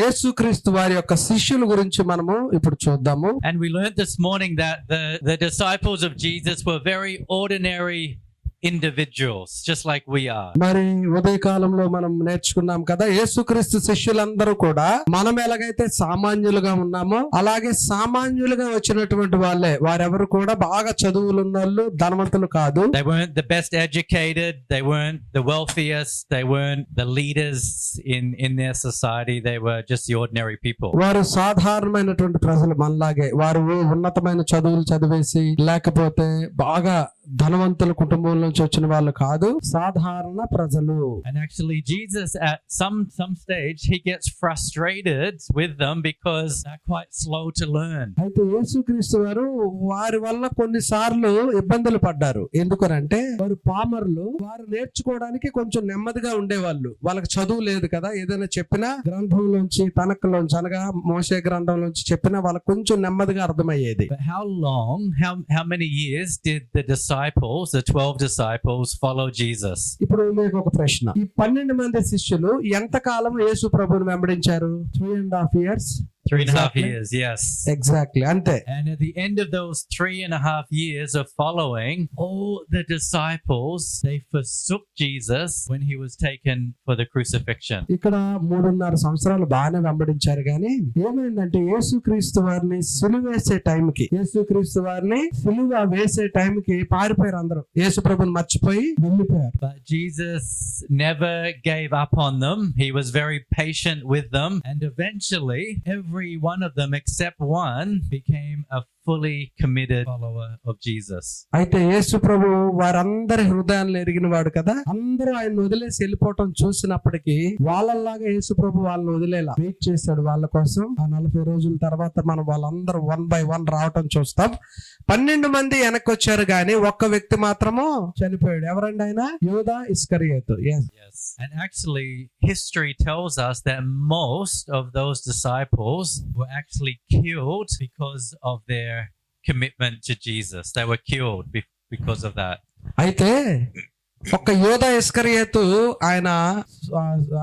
యేసుక్రీస్తు వారి యొక్క శిష్యుల గురించి మనము ఇప్పుడు చూద్దాము. And we learned this morning that the disciples of Jesus were very ordinary individuals, just like we are. మరి ఉదయకాలంలో మనం నేర్చుకున్నాం కదా, యేసుక్రీస్తు శిష్యులందరూ కూడా మనం ఎలాగైతే సామాన్యులుగా ఉన్నామో అలాగే సామాన్యులుగా వచ్చినటువంటి వాళ్ళే. వారెవరు కూడా బాగా చదువులు ఉన్నోళ్ళు, ధనవంతులు కాదు. They weren't the best educated, they weren't the wealthiest, they weren't the leaders in their society. They were just the ordinary people. వారు సాధారణమైనటువంటి ప్రజలు మనలాగే. వారు ఉన్నతమైన చదువులు చదివేసి లేకపోతే బాగా ధనవంతుల కుటుంబం నుంచి వచ్చిన వాళ్ళు కాదు, సాధారణ ప్రజలు. And actually Jesus at some stage he gets frustrated with them because they're quite slow to learn. అయితే యేసుక్రీస్తు వారు వారి వల్ల కొన్నిసార్లు ఇబ్బందులు పడ్డారు. ఎందుకనంటే వారు పామరులు, వారు నేర్చుకోవడానికి కొంచెం నెమ్మదిగా ఉండేవాళ్ళు. వాళ్ళకి చదువు లేదు కదా, ఏదైనా చెప్పినా గ్రంథంలోంచి తనకలోంచి అనగా మోషే గ్రంథంలోంచి చెప్పినా వాళ్ళకి కొంచెం నెమ్మదిగా అర్థమయ్యేది. But how many years did the 12 disciples follow Jesus? ఇప్పుడు మీకు ఒక ప్రశ్న. ఈ 12 మంది శిష్యులు ఎంతకాలం యేసు ప్రభువుని వెంబడించారు? 3.5 years. 3.5 years, yes. Exactly. Ante. And at the end of those 3.5 years of following, all the disciples, they forsook Jesus when he was taken for the crucifixion. ఇక్కడ 3.5 సంవత్సరాలు బాగానే వెంబడించారు, కానీ ఏమైందంటే యేసుక్రీస్తు వారిని సిలువ వేసే టైంకి పారిపోయారు అందరూ. యేసు ప్రభుని మర్చిపోయి వెళ్ళిపోయారు. But Jesus never gave up on them. He was very patient with them, and eventually every one of them except one became a fully committed follower of Jesus. అయితే యేసు ప్రభు వారందరి హృదయాలను ఎరిగిన వాడు కదా, అందరూ ఆయన వదిలేసి వెళ్ళిపోవటం చూసినప్పటికీ వాళ్ళలాగా యేసు ప్రభు వాళ్ళని వదిలేలా వెయిట్ చేశాడు వాళ్ళ కోసం. ఆ 40 రోజుల తర్వాత మనం వాళ్ళందరూ 1 by 1 రావటం చూస్తాం. 12 మంది వెనక్కి వచ్చారు, కానీ ఒక్క వ్యక్తి మాత్రము చనిపోయాడు. ఎవరండి ఆయన? యూదా ఇస్కరియోతు. Yes. And actually history tells us that most of those disciples were actually killed because of their commitment to Jesus. They were killed because of that. అయితే ఒక్క యూదా ఇస్కరియోతు ఆయన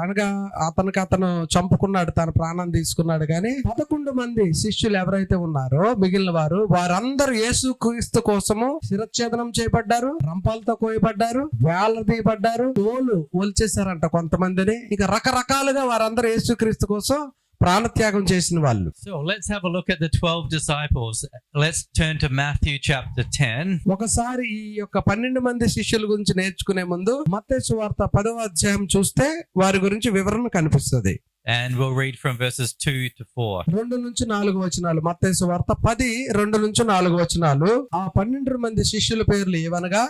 అనగా అతను చంపుకున్నాడు, తన ప్రాణం తీసుకున్నాడు. కానీ 11 మంది శిష్యులు ఎవరైతే ఉన్నారో మిగిలిన వారందరూ యేసుక్రీస్తు కోసము శిరచ్ఛేదనం చేయబడ్డారు, రంపాలతో కోయబడ్డారు, వేలాడదీయబడ్డారు, తోలు ఒలిచేశారంట కొంతమందిని. ఇక రకరకాలుగా వారందరూ యేసుక్రీస్తు కోసం ప్రాణత్యాగం చేసిన వాళ్ళు. So let's have a look at the 12 disciples. Let's turn to Matthew chapter 10. ఒకసారి ఈ యొక్క 12 మంది శిష్యుల గురించి నేర్చుకునే ముందు మత్తయి సువార్త 10వ అధ్యాయం చూస్తే వారి గురించి వివరణ కనిపిస్తుంది. And we'll read from verses 2 to 4. 2 నుంచి 4 వచనాలు. మత్తయి సువార్త 10 2 నుంచి 4 వచనాలు. ఆ 12 మంది శిష్యుల పేర్లు ఏవనగా,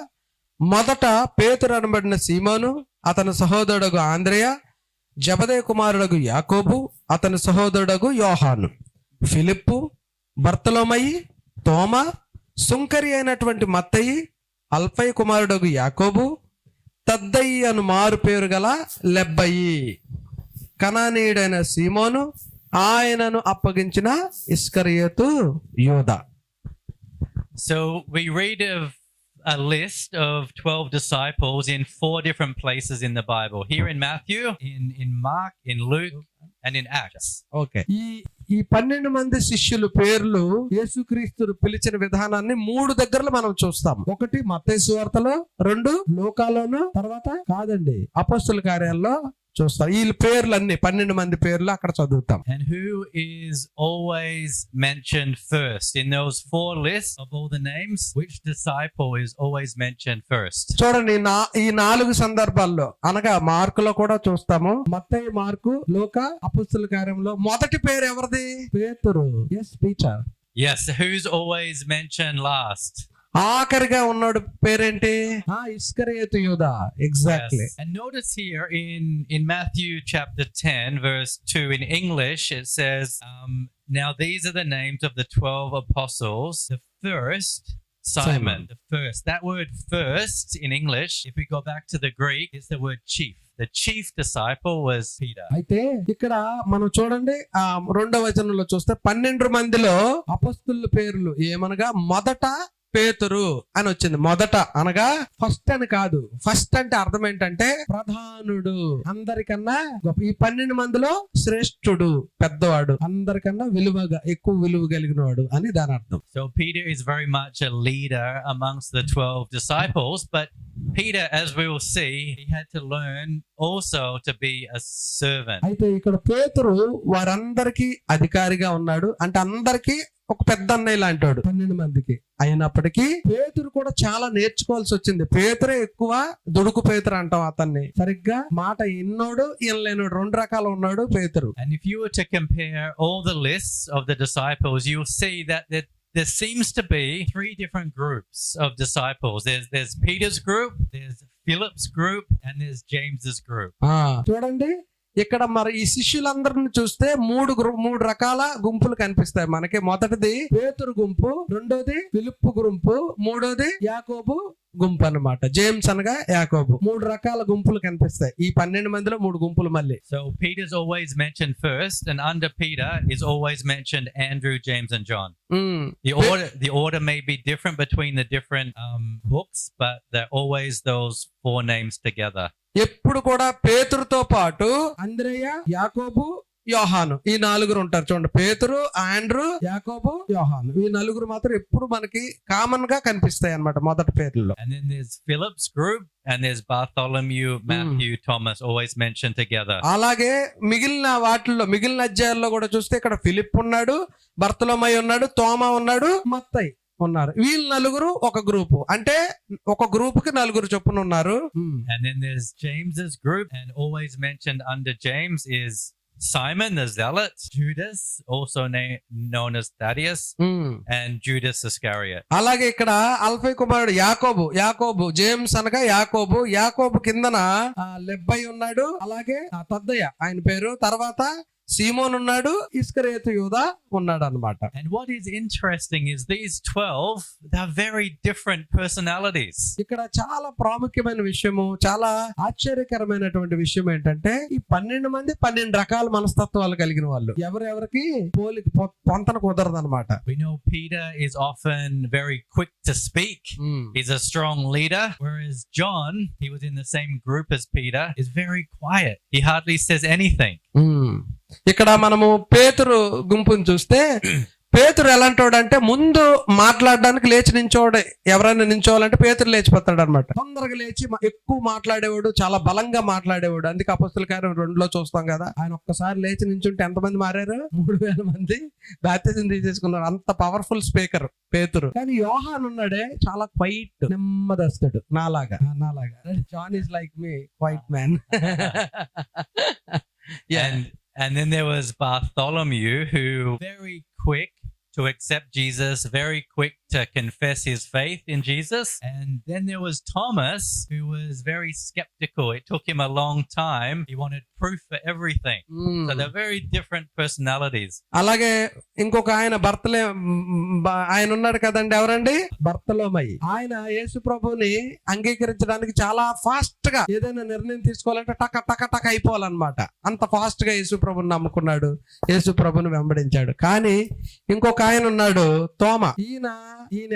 మొదట పేతురు అనబడిన సీమోను, అతని సహోదరుడు ఆంద్రేయ, జబదయి కుమారుడు యాకోబు, అతని సహోదరుడు యోహాను, ఫిలిప్పు, బర్తలోమయి, తోమా, సుంకరి అయినటువంటి మత్తయి, అల్ఫై కుమారుడు యాకోబు, తద్దయి అను మారు పేరు గల లెబ్బయి, కనానీయుడైన సీమోను, ఆయనను అప్పగించిన ఇస్కరియోతు యూదా. So we read of a list of 12 disciples in 4 different places in the Bible. Here in Matthew, in Mark, in Luke, and in Acts. Okay. ఈ 12 మంది శిష్యుల పేర్లు యేసుక్రీస్తు పిలిచిన విధానాన్ని 3 దగ్గరలో మనం చూస్తాం. ఒకటి మత్తయి సువార్తలో, 2 లూకాలోను, తర్వాత కాదండి అపొస్తలుల కార్యాల్లో చూస్తాం. ఈ పేర్లన్నీ 12 మంది పేర్లు అక్కడ చదువుతాం. And who is always mentioned first in those 4 lists of all the names? Which disciple is always mentioned first? చూడండి, ఈ 4 సందర్భాల్లో అనగా మార్కులో కూడా చూస్తాము. మత్తయి, మార్కు, లూకా, అపొస్తలుల కార్యంలో మొదటి పేరు ఎవరిది? పేతురు. Yes, Peter. Yes, who's always mentioned last? ఆఖరిగా ఉన్నాడు పేరేంటి? ఇస్కరియోతు యూదా. Exactly. Yes. And notice here in Matthew chapter 10 verse 2 in English it says, now these are the names of the 12 apostles. The first, Simon. The first. That word first in English, if we go back to the Greek, is the word chief. The chief disciple was Peter. అయితే ఇక్కడ మనం చూడండి, 2వ వచనంలో చూస్తే 12 మందిలో అపొస్తలుల పేర్లు ఏమనగా మొదట పేతురు అని వచ్చింది. మొదట అనగా ఫస్ట్ అని కాదు. ఫస్ట్ అంటే అర్థం ఏంటంటే ప్రధానుడు, అందరికన్నా గొప్ప. ఈ 12 మందిలో శ్రేష్ఠుడు, పెద్దవాడు, అందరికన్నా విలువగా ఎక్కువ విలువ కలిగిన వాడు అని దాని అర్థం. So Peter is very much a leader amongst the 12 disciples, but Peter, as we will see, he had to learn also to be a servant. అయితే ఇక్కడ పేతురు వారందరికీ అధికారిగా ఉన్నాడు. అంటే అందరికీ ఒక పెద్ద అన్నయ్య లాంటాడు 12 మందికి. అయినప్పటికీ పేతురు కూడా చాలా నేర్చుకోవాల్సి వచ్చింది. పేతురే ఎక్కువ దుడుకు పేతురు అంటాం అతన్ని. సరిగ్గా మాట ఇన్నోడు ఇనలేనోడు, 2 రకాలు ఉన్నాడు పేతురు. And if you were to compare all the lists of the disciples, you'll see that there seems to be 3 different groups of disciples. There's Peter's group, there's Philip's group, and there's James's group. చూడండి ఇక్కడ మరి ఈ శిష్యులందరిని చూస్తే 3 రకాల గుంపులు కనిపిస్తాయి మనకి. మొదటిది పేతురు గుంపు, రెండోది ఫిలిప్పు గుంపు, మూడోది యాకోబు గుంపు అన్నమాట. జేమ్స్ అనగా యాకోబు. 3 రకాల గుంపులు కనిపిస్తాయి ఈ 12 మందిలో 3 గుంపులు మళ్ళీ. So Peter's always mentioned first, and under Peter is always mentioned Andrew, James, and John. The order may be different between the different books, but they're always those 4 names together. ఎప్పుడు కూడా పేతురుతో పాటు అంద్రేయ, యాకోబు, యోహాను, ఈ 4 ఉంటారు. చూడండి, పేతురు, ఆండ్రూ, యాకోబు, యోహాను, ఈ 4 మాత్రం ఎప్పుడు మనకి కామన్ గా కనిపిస్తాయి అన్నమాట మొదటి పేర్లలో. And then there's Philip's group, and there's Bartholomew, Matthew, Thomas, always mentioned together. అలాగే మిగిలిన అధ్యాయాల్లో కూడా చూస్తే ఇక్కడ ఫిలిప్ ఉన్నాడు, బర్తలోమై ఉన్నాడు, తోమా ఉన్నాడు, మత్తయి ఉన్నారు. వీళ్ళు 4 ఒక గ్రూపు. అంటే ఒక గ్రూప్ కి 4 చొప్పున ఉన్నారు. And then there's James's group, and always mentioned under James is Simon the Zealot, Judas, also known as Thaddeus, and Judas Iscariot. అలాగే ఇక్కడ అల్ఫై కుమారుడు యాకోబు, జేమ్స్ అనగా యాకోబు కిందన లెబ్బై ఉన్నాడు, అలాగే తద్దయ్య ఆయన పేరు, తర్వాత సీమోన్ ఉన్నాడు, ఇస్కరియోతు యూదా ఉన్నాడు అన్నమాట. And what is interesting is these 12, they're very different personalities. ఇక్కడ చాలా ప్రాముఖ్యమైన విషయము, చాలా ఆశ్చర్యకరమైనటువంటి విషయం ఏంటంటే ఈ 12 మంది 12 రకాల మనస్తత్వాలు కలిగిన వాళ్ళు. ఎవరెవరికి పొంతన కుదరదు అనమాట. We know Peter is often very quick to speak. He's a strong leader, whereas John, he was in the same group as Peter, is very quiet. He hardly says anything. ఇక్కడ మనము పేతురు గుంపుని చూస్తే పేతురు ఎలాంటోడంటే ముందు మాట్లాడడానికి లేచి నించోడు. ఎవరైనా నించోవాలంటే పేతురు లేచిపోతాడు అనమాట. తొందరగా లేచి ఎక్కువ మాట్లాడేవాడు, చాలా బలంగా మాట్లాడేవాడు. అందుకే అపొస్తలుల కార్యం 2లో చూస్తాం కదా, ఆయన ఒక్కసారి లేచి నించుంటే ఎంతమంది మారారు? 3000 మంది బాప్తిజం తీసేసుకున్నారు. అంత పవర్ఫుల్ స్పీకర్ పేతురు. కానీ యోహాన్ ఉన్నాడే చాలా క్వైట్, నెమ్మదస్తుడు, నాలాగా. John is like me, quiet man. And then there was Bartholomew, who very quick to accept Jesus, very quick to confess his faith in Jesus. And then there was Thomas, who was very skeptical. It took him a long time. He wanted proof for everything. So they're very different personalities. అలాగే ఇంకొక ఆయన ఆయన ఉన్నాడు కదండి, ఎవరండి? బర్తలోమై. ఆయన యేసు ప్రభుని అంగీకరించడానికి చాలా ఫాస్ట్ గా ఏదైనా నిర్ణయం తీసుకోవాలంటే టక అయిపోవాలన్నమాట. అంత ఫాస్ట్ గా యేసు ప్రభుని నమ్ముకున్నాడు, యేసు ప్రభుని వెంబడించాడు. కానీ ఇంకొక ఆయన ఉన్నాడు, తోమా. ఈయన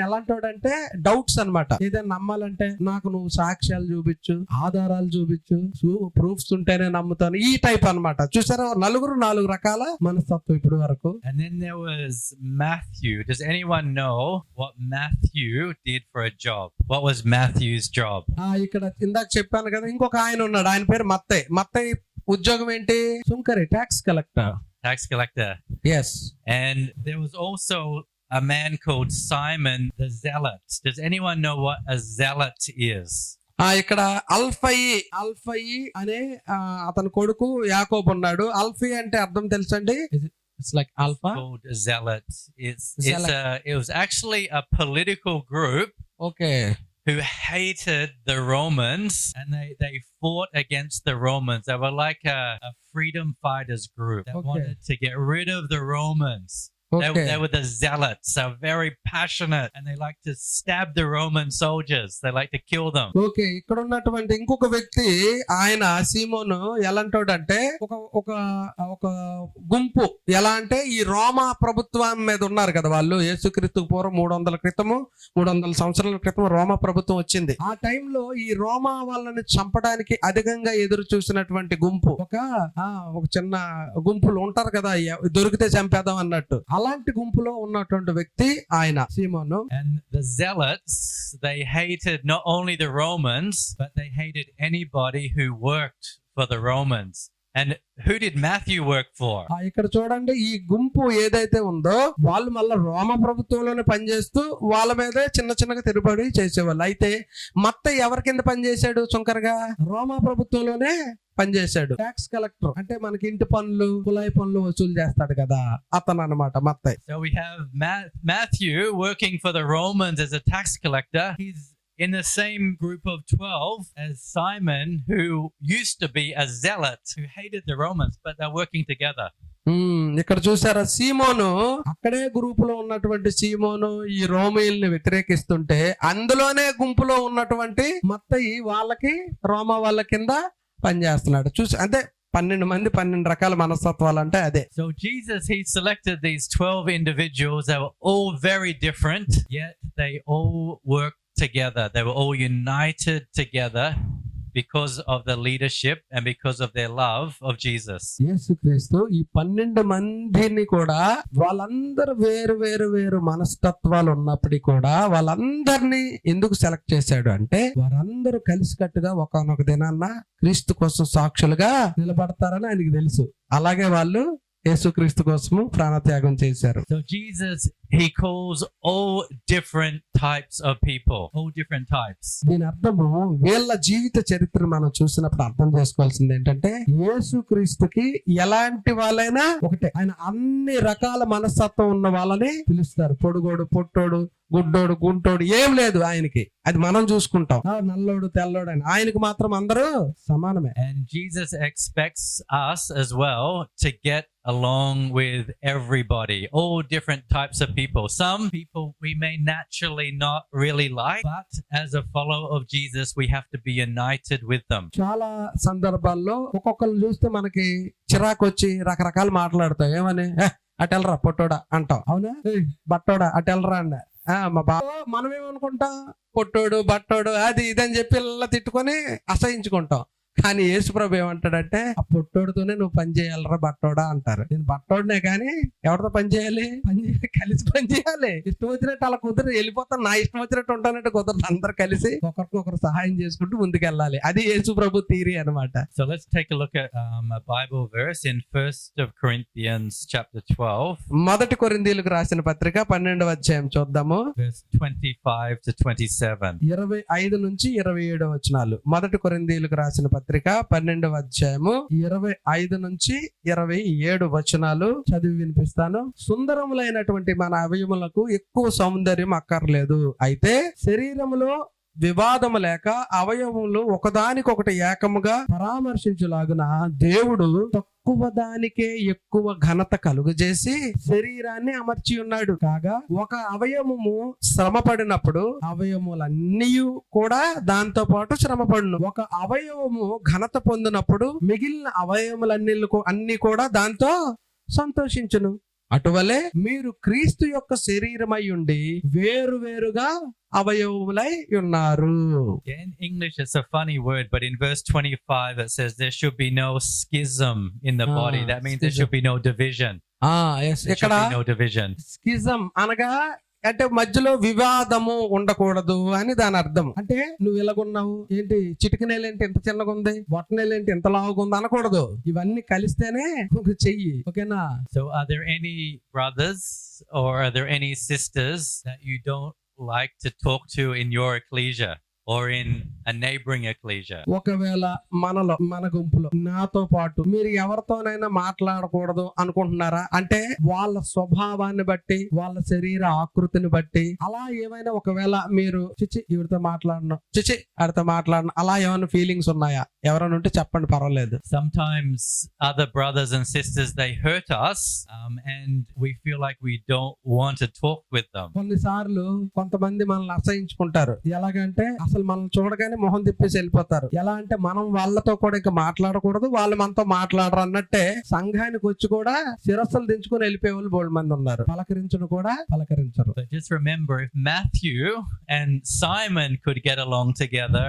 ఎలాంటోడంటే డౌట్స్ అన్నమాట. ఏదైనా నమ్మాలంటే నాకు నువ్వు సాక్ష్యాలు చూపించు, ఆధారాలు చూపించు, ప్రూఫ్స్ ఉంటేనే నమ్ముతాను, ఈ టైప్ అన్నమాట. చూసారా, 4 రకాల మనస్తత్వం ఇప్పటి వరకు. And then there was Matthew. Does anyone know what Matthew did for a job? What was Matthew's job? ఇక్కడ ఇందాక చెప్పాను కదా, ఇంకొక ఆయన ఉన్నాడు, ఆయన పేరు మత్తయి ఉద్యోగం ఏంటి? సుంకరి, tax collector. Yes. And there was also a man called Simon the Zealot. Does anyone know what a zealot is? ఇక్కడ అల్ఫయి అనే అతని కొడుకు యాకోబు ఉన్నాడు. అల్ఫీ అంటే అర్థం తెలుసండి? It's like alpha. Called a zealot. It was actually a political group. Okay. Who hated the Romans, and they fought against the Romans. They were like a freedom fighters group that wanted to get rid of the Romans. Okay. They were the zealots. They're very passionate and they like to stab the Roman soldiers. They like to kill them. Okay, ఇక్కడ ఉన్నటువంటి ఇంకొక వ్యక్తి ఆయన సీమోను ఎలాంటోడంటే ఒక ఒక ఒక గుంపు, ఎలా అంటే ఈ రోమా ప్రభుత్వం మీద ఉన్నారు కదా వాళ్ళు. యేసుక్రీస్తుకు పూర్వం 300 సంవత్సరాల క్రితం రోమా ప్రభుత్వం వచ్చింది. ఆ టైంలో ఈ రోమా వాళ్ళని చంపడానికి అధికంగా ఎదురు చూసినటువంటి గుంపు, ఒక చిన్న గుంపులు ఉంటారు కదా, దొరికితే చంపేద్దాం అన్నట్టు, అలాంటి గుంపులో ఉన్నటువంటి వ్యక్తి ఆయన సీమోను. And the zealots, they hated not only the Romans, but they hated anybody who worked for the Romans. And who did Matthew work for? ఇక్కడ చూడండి, ఈ గుంపు ఏదైతే ఉందో వాళ్ళు మళ్ళీ రోమా ప్రభుత్వంలోనే పనిచేస్తూ వాళ్ళ మీదే చిన్నగా తిరుగుబడి చేసేవాళ్ళు. అయితే మత్తయి ఎవరి కింద పనిచేశాడు? సుంకరగా రోమా ప్రభుత్వంలోనే పనిచేశాడు. ట్యాక్స్ కలెక్టర్ అంటే మనకి ఇంటి పన్నులు, కులాయి పన్నులు వసూలు చేస్తాడు కదా, అతను అన్నమాట మత్తయి. So we have Matthew working for the Romans as a tax collector. He's in the same group of 12 as Simon, who used to be a zealot who hated the Romans, but they're working together. ఇక్కడ చూసారా, సీమోను అక్కడే గ్రూపులో ఉన్నటువంటి సీమోను ఈ రోమీయుల్ని వ్యతిరేకిస్తుంటే అందులోనే గుంపులో ఉన్నటువంటి మత్తయి వాళ్ళకి రోమా వాళ్ళ కింద పనిచేస్తున్నాడు. అంటే 12 మంది 12 రకాల మనస్తత్వాలు అంటే అదే. So Jesus, he selected these 12 individuals that were all very different, yet they all worked together. They were all united together because of the leadership and because of their love of Jesus. యేసుక్రీస్తు ఈ 12 మందిని కూడా వాళ్ళందరూ వేరు మనస్తత్వాలు ఉన్నప్పటికీ కూడా వాళ్ళందరినీ ఎందుకు సెలెక్ట్ చేశాడు అంటే వారందరూ కలిసికట్టుగా ఒకానొక దినాన్న క్రీస్తు కోసం సాక్షులుగా నిలబడతారని ఆయనకి తెలుసు. అలాగే వాళ్ళు యేసుక్రీస్తు కోసము ప్రాణత్యాగం చేశారు. So Jesus, he calls all different types of people, all different types. దీని అర్థము వీళ్ళ జీవిత చరిత్ర మనం చూసినప్పుడు అర్థం చేసుకోవాల్సింది ఏంటంటే యేసుక్రీస్తుకి ఎలాంటి వాళ్ళైనా ఒకటే, ఆయన అన్ని రకాల మనస్తత్వం ఉన్న వాళ్ళని పిలుస్తారు. పొడుగోడు, పొట్టోడు, గుడ్డోడు, గుంటోడు ఏం లేదు ఆయనకి. అది మనం చూసుకుంటాం. నల్లోడు, తెల్లోడు అని ఆయనకి మాత్రం అందరూ సమానమే. And Jesus expects us as well to get along with everybody, all different types of people. Some people we may naturally not really like, but as a follower of Jesus we have to be united with them. చాలా సందర్భాల్లో ఒక్కొక్కరు చూస్తే మనకి చిరాకు వచ్చి రకరకాలు మాట్లాడతాం. ఏమని అటెల్రా పొట్టోడా అంటాం, అవునా, బట్టోడా అటెల్రా అన్న. మా బాబా మనం ఏమనుకుంటాం, పొట్టోడు, బట్టోడు, అది ఇదని చెప్పి ఇలా తిట్టుకొని అసహించుకుంటాం. కానీ యేసుప్రభు ఏమంటాడంటే ఆ పొట్టోడితోనే నువ్వు పని చేయాలరా బట్టోడా అంటారు. నేను బట్టోడినే కానీ ఎవరితో పని చేయాలి? కలిసి పని చేయాలి. ఇష్టం వచ్చినట్టు అలా కుదరదు, వెళ్ళిపోతాను, నా ఇష్టం వచ్చినట్టు ఉంటానంటే కుదరదు. అందరు కలిసి ఒకరికొకరు సహాయం చేసుకుంటూ ముందుకెళ్ళాలి. అది యేసుప్రభు థియరీ అన్నమాట. So let's take a look at a Bible verse in 1 Corinthians chapter 12. మొదటి కొరింథీయులకు రాసిన పత్రిక 12వ అధ్యాయం చూద్దాము. Verse 25 to 27. 25 నుంచి 27 వచనాలు. మొదటి కొరింథీయులకు రాసిన పత్రిక 12వ అధ్యాయము 25 నుంచి 27 వచనాలు చదివి వినిపిస్తాను. సుందరములైనటువంటి మన అవయములకు ఎక్కువ సౌందర్యం అక్కర్లేదు. అయితే శరీరములో వివాదము లేక అవయవములు ఒకదానికొకటి ఏకముగా పరామర్శించులాగున దేవుడు తక్కువ దానికే ఎక్కువ ఘనత కలుగజేసి శరీరాన్ని అమర్చి ఉన్నాడు. కాగా ఒక అవయవము శ్రమ పడినప్పుడు అవయములన్నీ కూడా దాంతో పాటు శ్రమపడును. ఒక అవయవము ఘనత పొందినప్పుడు మిగిలిన అవయవములన్నీ కూడా దాంతో సంతోషించును. అటువలే మీరు క్రీస్తు యొక్క శరీరమై ఉండి వేరువేరుగా అవయవములై ఉన్నారు. In English it's a funny word, but in verse 25 it says there should be no schism in the body. That means there should be no division. Yes, there should be no division. Schism అనగా అంటే మధ్యలో వివాదము ఉండకూడదు అని దాని అర్థం. అంటే నువ్వు ఇలాగున్నావు ఏంటి, చిటికనేలేంటి ఎంత చిన్నగా ఉంది, బొట్టనేలేంటి ఎంత లావుగా ఉంది అనకూడదు. ఇవన్నీ కలిస్తేనే చెయ్యి, ఓకేనా? So are there any brothers or are there any sisters that you don't like to talk to in your ecclesia or in a neighboring ecclesia. ఒకవేళ మన గుంపులో నాతో పాటు మీరు ఎవరితోనైనా మాట్లాడకూడదు అనుకుంటున్నారా? అంటే వాళ్ళ స్వభావాన్ని బట్టి, వాళ్ళ శరీర ఆకృతిని బట్టి అలా ఏమైనా ఒకవేళ మీరు చిచి వీడితో మాట్లాడను, చిచి ఆడితో మాట్లాడను అలా ఏమైనా ఫీలింగ్స్ ఉన్నాయా? ఎవరైనా ఉంటే చెప్పండి, పర్వాలేదు. Sometimes other brothers and sisters, they hurt us, and we feel like we don't want to talk with them. కొన్నిసార్లు కొంతమంది మనల్ని అసహించుకుంటారు. ఎలాగంటే అసలు మనల్ని చూడగానే మొహం తిప్పేసి వెళ్ళిపోతారు. ఎలా అంటే మనం వాళ్ళతో కూడా ఇంకా మాట్లాడకూడదు, వాళ్ళు మనతో మాట్లాడరు అన్నట్టే సంఘానికి వచ్చి కూడా శిరస్సులు దించుకొని వెళ్ళిపోయే వాళ్ళు బోల్డ్ మంది ఉన్నారు. పలకరించను కూడా పలకరించరు. But just remember, if Matthew and Simon could get along together,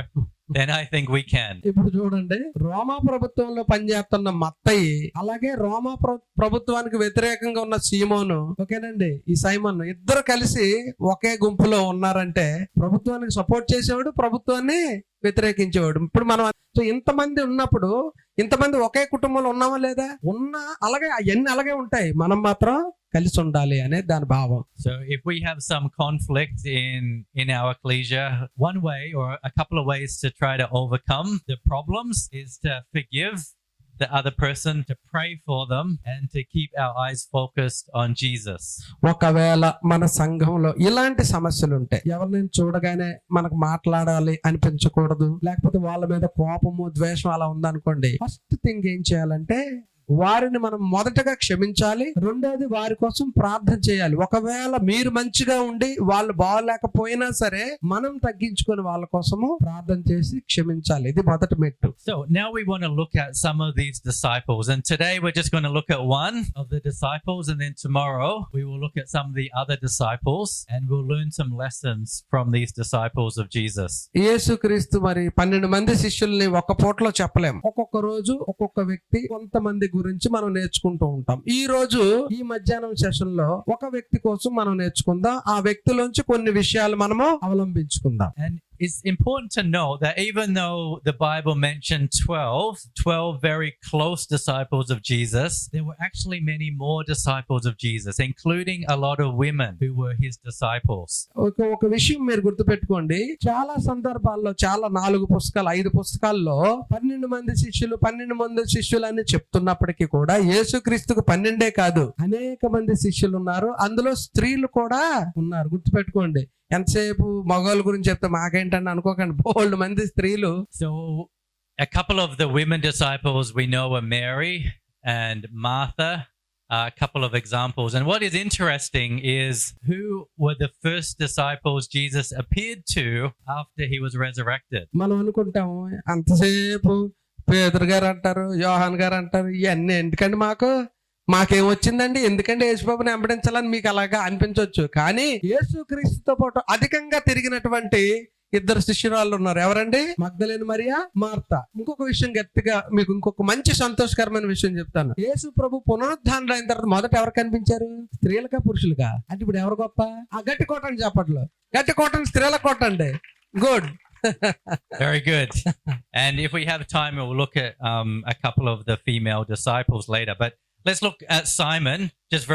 then I think we can. ఇప్పుడు చూడండి, రోమా ప్రభుత్వంలో పనిచేస్తున్న మత్తయి, అలాగే రోమా ప్రభుత్వానికి వ్యతిరేకంగా ఉన్న సీమోను, ఓకేనండి, ఈ సైమన్ ఇద్దరు కలిసి ఒకే గుంపులో ఉన్నారంటే ప్రభుత్వానికి సపోర్ట్ చేసేవాడు, ప్రభుత్వాన్ని వ్యతిరేకించేవాడు. ఇప్పుడు మనం ఇంతమంది ఉన్నప్పుడు, ఇంతమంది ఒకే కుటుంబంలో ఉన్నామా లేదా? ఉన్నా అలాగే అవన్నీ అలాగే ఉంటాయి, మనం మాత్రం కలిసి ఉండాలి అనే దాని భావం. So if we have some conflict in our ecclesia, one way or a couple of ways to try to overcome the problems is to forgive the other person, to pray for them, and to keep our eyes focused on Jesus. ఒకవేళ మన సంఘంలో ఇలాంటి సమస్యలు ఉంటాయి, ఎవరిని చూడగానే మనకు మాట్లాడాలి అనిపించకూడదు, లేకపోతే వాళ్ళ మీద కోపము ద్వేషం అలా ఉందనుకోండి, ఫస్ట్ థింగ్ ఏం చేయాలంటే వారిని మనం మొదటగా క్షమించాలి. రెండోది వారి కోసం ప్రార్థన చేయాలి. ఒకవేళ మీరు మంచిగా ఉండి వాళ్ళు బాగలేకపోయినా సరే మనం తగ్గించుకొని వాళ్ళ కోసము ప్రార్థన చేసి క్షమించాలి. ఇది మొదటి మెట్టు. So now we want to look at some of these disciples, and today we're just going to look at one of the disciples, and then tomorrow we will look at some of the other disciples and we'll learn some lessons from these disciples of Jesus. యేసుక్రీస్తు మరి 12 మంది శిష్యుల్ని ఒక పూటలో చెప్పలేం. ఒక్కొక్క రోజు ఒక్కొక్క వ్యక్తి, కొంతమంది గురించి మనం నేర్చుకుంటూ ఉంటాం. ఈ రోజు ఈ మధ్యాహ్నం సెషన్ లో ఒక వ్యక్తి కోసం మనం నేర్చుకుందాం. ఆ వ్యక్తిలోంచి కొన్ని విషయాలు మనము అవలంబించుకుందాం. And it's important to know that even though the Bible mentioned 12 very close disciples of Jesus, there were actually many more disciples of Jesus, including a lot of women who were his disciples. ఒక విషయం మీరు గుర్తుపెట్టుకోండి, చాలా సందర్భాల్లో, చాలా 4 పుస్తకాలు 5 పుస్తకాల్లో 12 మంది శిష్యులు అని చెప్తున్నప్పటికీ కూడా యేసుక్రీస్తుకు 12 కాదు, అనేక మంది శిష్యులు ఉన్నారు. అందులో స్త్రీలు కూడా ఉన్నారు. గుర్తుపెట్టుకోండి, ఎంతసేపు మగవాళ్ళ గురించి చెప్తే మాకేంటని అనుకోకండి, బోల్డ్ మంది స్త్రీలు. So a couple of the women disciples we know are Mary and Martha, a couple of examples. And what is interesting is who were the first disciples Jesus appeared to after he was resurrected. మనం అనుకుంటాము అంతసేపు పేతురు గారు అంటారు, యోహాన్ గారు అంటారు, ఇవన్నీ ఎందుకండి మాకేం వచ్చిందండి, ఎందుకంటే యేసుబాబుని వెంబడించాలని మీకు అలాగా అనిపించవచ్చు. కానీ యేసుక్రీస్తుతో పాటు అధికంగా తిరిగినటువంటి 2 శిష్యురాళ్ళు ఉన్నారు. ఎవరండి? మగ్దలేని మరియా, మార్తా. ఇంకొక విషయం గట్టిగా మీకు ఇంకొక మంచి సంతోషకరమైన విషయం చెప్తాను. యేసు ప్రభు పునరుద్ధానం అయిన తర్వాత మొదట ఎవరు కనిపించారు? స్త్రీలకా పురుషులుగా? అంటే ఇప్పుడు ఎవరు గొప్ప? ఆ గట్టి కొట్టండి చెప్పట్లో, గట్టి కొట్టండి, స్త్రీలకు కొట్టండి. Good. Very good. And if we have time, we'll look at a couple of the female disciples later. But let's look at Simon just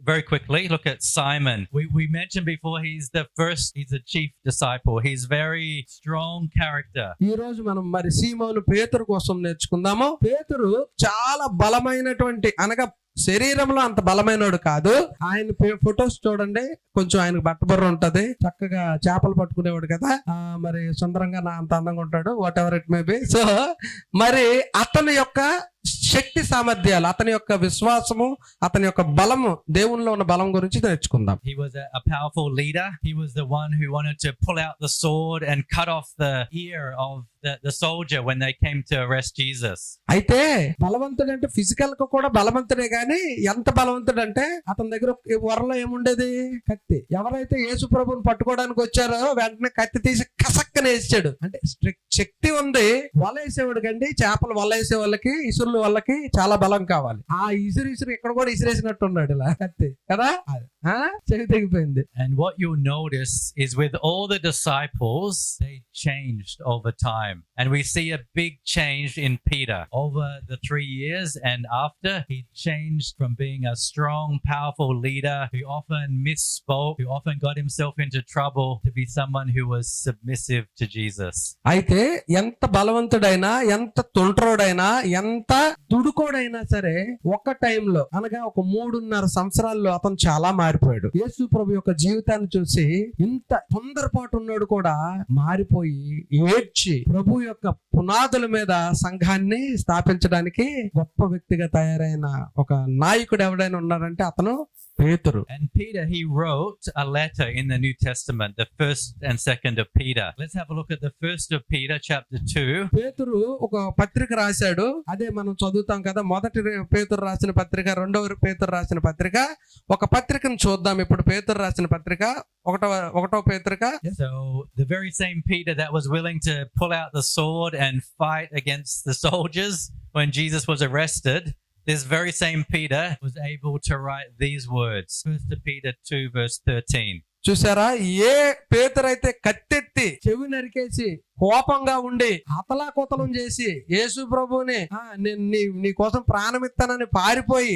very quickly. Look at Simon. We mentioned before he's the chief disciple. He's very strong character. ఈ రోజు మనం మరి సీమోను పేతురు కోసం నేర్చుకుందాము. పేతురు చాలా బలమైనటువంటి, అనగా శరీరంలో అంత బలమైనడు కాదు. ఆయన ఫొటోస్ చూడండి, కొంచెం ఆయనకు బట్టబుర్ర ఉంటది, చక్కగా చేపలు పట్టుకునేవాడు కదా, మరి సుందరంగా నా అంత అందంగా ఉంటాడు, what ever it may be. So మరి అతని యొక్క శక్తి సామర్థ్యాలు, అతని యొక్క విశ్వాసము, అతని యొక్క బలము, దేవునిలో ఉన్న బలం గురించి నేర్చుకుందాం. He was a powerful leader. He was the one who wanted to pull out the sword and cut off the ear of the soldier when they came to arrest Jesus. అయితే బలవంతుడు అంటే ఫిజికల్ గా కూడా బలవంతుడే, గాని ఎంత బలవంతుడు అంటే అతని దగ్గర వరలో ఏముండేది? కత్తి. ఎవరైతే యేసు ప్రభువుని పట్టుకోవడానికి వచ్చారో వెంటనే కత్తి తీసి కసక్కన వేసాడు. అంటే శక్తి ఉంది. వల వేసేవాడు కండి, చేపలు వల వేసే వాళ్ళకి, ఇసురులు వాళ్ళకి చాలా బలం కావాలి. ఆ ఇసురు ఇక్కడ కూడా ఇసిరేసినట్టు ఉన్నాడు ఇలా కత్తి కదా, చెవి తెగిపోయింది. And what you'll notice is with all the disciples, they changed over time. And we see a big change in Peter over the 3 years. And after, he changed from being a strong, powerful leader who often misspoke, who often got himself into trouble, to be someone who was submissive to Jesus. అయితే ఎంత బలవంతుడైనా, ఎంత తుంట్రోడైనా, ఎంత దుడుకోడైనా సరే ఒక టైంలో అనగా ఒక 3.5 సంవత్సరాల్లో అతను చాలా మారిపోయాడు. యేసు ప్రభు యొక్క జీవితాన్ని చూసి ఇంత తొందరపాటు ఉన్నాడు కూడా మారిపోయి ఏడ్చి ప్రభు యొక్క పునాదుల మీద సంఘాన్ని స్థాపించడానికి గొప్ప వ్యక్తిగా తయారైన ఒక నాయకుడు ఎవడైనా ఉన్నారంటే అతను పేతురు. And Peter, he wrote a letter in the New Testament, the 1st and 2nd of Peter. Let's have a look at the 1st of Peter, chapter 2. పేతురు ఒక పత్రిక రాశాడు. అదే మనం చదువుతాం కదా, మొదటి పేతురు రాసిన పత్రిక, రెండవ పేతురు రాసిన పత్రిక. ఒక పత్రికను చూద్దాం ఇప్పుడు. పేతురు రాసిన పత్రిక ఒకటో పత్రిక. So the very same Peter that was willing to pull out the sword and fight against the soldiers when Jesus was arrested, this very same Peter was able to write these words. 1 Peter 2 verse 13. చూసారా, ఏ పేతురైతే కత్తెత్తి చెవి నరికేసి కోపంగా ఉండి అతలాకుతలం చేసి యేసు ప్రభుని నేను నీ కోసం ప్రాణం ఇస్తానని పారిపోయి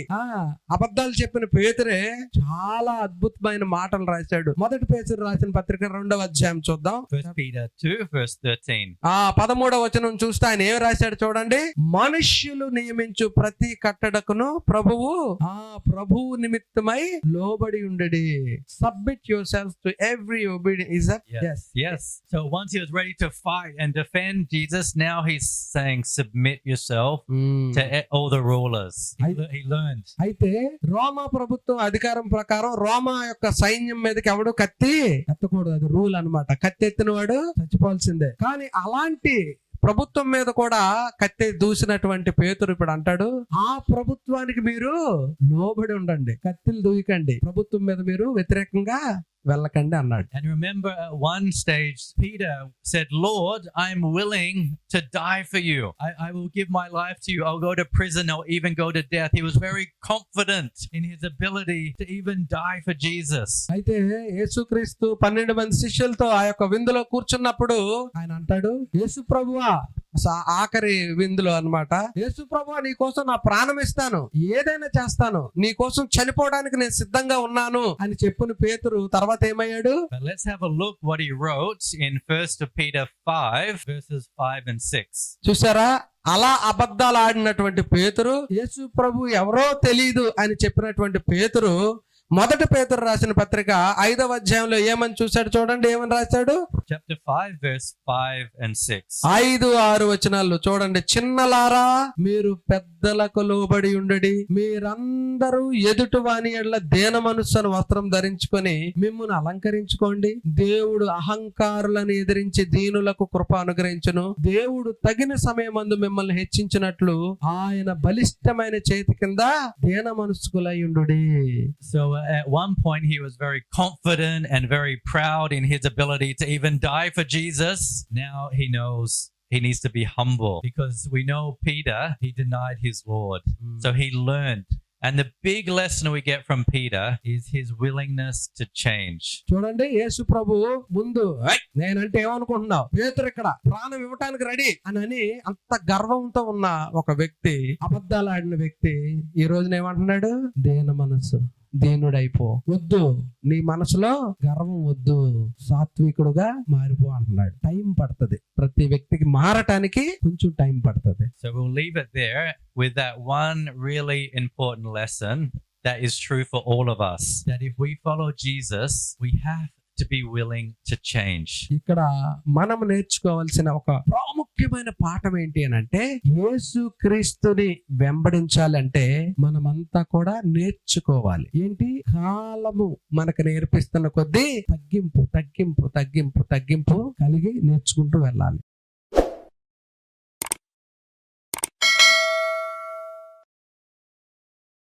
అబద్ధాలు చెప్పిన పేతురే చాలా అద్భుతమైన మాటలు రాశాడు. మొదటి పేతురు రాసిన పత్రిక 2వ అధ్యాయం చూద్దాం. 1 Peter 2 verse 13. 13వ వచనం చూస్తే ఆయన ఏం రాశాడు చూడండి. మనుష్యులు నియమించు ప్రతి కట్టడకును ప్రభువు నిమిత్తమై లోబడి ఉండడి. Submit yourselves to every obedience. Is that? Yes. So once he was ready to fight and defend Jesus, now he's saying submit yourself to all the rulers. He learned. అయితే రోమా ప్రభుత్వం అధికారం ప్రకారం రోమా యొక్క సైన్యం మీదకి ఎవడు కత్తి ఎత్తకూడదు. అది రూల్ అన్నమాట. కత్తి ఎత్తిన వాడు చచ్చిపోవాల్సిందే. కానీ అలాంటి ప్రభుత్వం మీద కూడా కత్తి దూసినటువంటి పేతురు ఇప్పుడు అంటాడు, ఆ ప్రభుత్వానికి మీరు లోబడి ఉండండి, కత్తిలు దూయకండి, ప్రభుత్వం మీద మీరు వ్యతిరేకంగా వెళ్ళకండి అన్నాడు. And remember, at one stage Peter said, Lord, I'm willing to die for you. I will give my life to you. I'll go to prison or even go to death. He was very confident in his ability to even die for Jesus. అయితే యేసుక్రీస్తు 12 మంది శిష్యులతో ఆ యొక్క విందులో కూర్చున్నప్పుడు ఆయన అంటాడు, యేసు ప్రభువా, ఆఖరి విందులో అన్నమాట, యేసు ప్రభువా, నీ కోసం నా ప్రాణం ఇస్తాను, ఏదైనా చేస్తాను, నీ కోసం చనిపోవడానికి నేను సిద్ధంగా ఉన్నాను అని చెప్పిన పేతురు తర్వాత ఏమయ్యాడు? But let's have a look what he wrote in 1 Peter 5 verses 5 and 6. చూసారా, అలా అబద్ధాలు ఆడినటువంటి పేతురు, యేసు ప్రభు ఎవరో తెలీదు అని చెప్పినటువంటి పేతురు మొదటి పేతురు రాసిన పత్రిక 5వ అధ్యాయంలో ఏమని చూశాడు చూడండి. ఏమని రాశాడు? Chapter 5 verse 5 and 6. 5-6 వచనాలు చూడండి. చిన్నలారా, మీరు పెద్దలకు లోబడి ఉండడి, మీరందరూ ఎదుటి వాని ఎడల దీన మనస్సును వస్త్రం ధరించుకొని మిమ్మును అలంకరించుకోండి. దేవుడు అహంకారులను ఎదిరించి దీనులకు కృప అనుగ్రహించును. దేవుడు తగిన సమయమందు మిమ్మల్ని హెచ్చించినట్లు ఆయన బలిష్టమైన చేతి కింద దీన మనస్కులై ఉండుడి. So at one point he was very confident and very proud in his ability to even die for Jesus. Now he knows he needs to be humble, because we know Peter, he denied his Lord. So he learned. And the big lesson we get from Peter is his willingness to change. చూడండి, యేసు ప్రభు ముందు నేనంటే ఏమనుకుంటున్నావు, పేతురు ఇక్కడ ప్రాణం ఇవ్వటానికి ready అని అంత గర్వంతో ఉన్న ఒక వ్యక్తి, అబద్ధాలు ఆడిన వ్యక్తి, ఈ రోజున ఏమంటున్నాడు? దీన మనస్సు, దీనుడైపో, వద్దు, నీ మనసులో గర్వం వద్దు, సాత్వికుడుగా మారిపో అంటున్నాడు. టైం పడుతుంది, ప్రతి వ్యక్తికి మారటానికి కొంచెం టైం పడుతుంది. So we'll leave it there with that one really important lesson that is true for all of us, that if we follow Jesus, we have to be willing to change. ఇక్కడ మనం నేర్చుకోవాల్సిన ఒక ప్రాముఖ్యమైన పాఠం ఏంటి అని అంటే, యేసు క్రీస్తుని వెంబడించాలంటే మనమంతా కూడా నేర్చుకోవాలి. ఏంటి? కాలము మనకు నేర్పిస్తున్న కొద్దీ తగ్గింపు తగ్గింపు తగ్గింపు తగ్గింపు కలిగి నేర్చుకుంటూ వెళ్ళాలి.